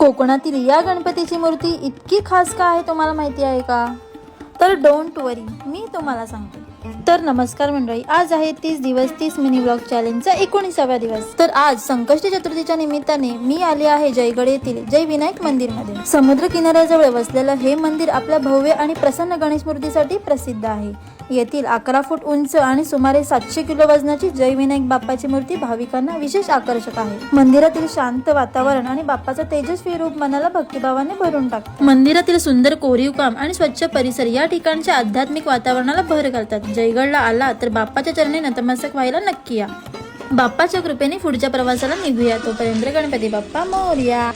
कोकणातील या गणपतीची मूर्ती इतकी खास का आहे तुम्हाला माहिती आहे का? तर डोंट वरी, मी तुम्हाला सांगते. तर नमस्कार मंडळी, आज आहे 30 दिवस 30 मिनी ब्लॉग चॅलेंजचा 19वा दिवस. तर आज संकष्टी चतुर्थीच्या निमित्ताने मी आले आहे जयगड येथील जय विनायक मंदिर मध्ये. समुद्र किनाऱ्याजवळ वसलेलं हे मंदिर आपल्या भव्य आणि प्रसन्न गणेश मूर्तीसाठी प्रसिद्ध आहे. येथील 11 फूट उंच आणि सुमारे 700 किलो वजनाची जय विनायक बाप्पाची मूर्ती भाविकांना विशेष आकर्षक आहे. मंदिरातील शांत वातावरण आणि बाप्पाचं तेजस्वी रूप मनाला भक्तिभावाने भरून टाकते. मंदिरातील सुंदर कोरीव काम आणि स्वच्छ परिसर या ठिकाणच्या आध्यात्मिक वातावरणाला भर घालतात. जयगडला आला तर बाप्पाच्या चरणी नतमस्तक व्हायला नक्की या. बाप्पाच्या कृपेने पुढच्या प्रवासाला निघूया. तोपर्यंत गणपती बाप्पा मोरया.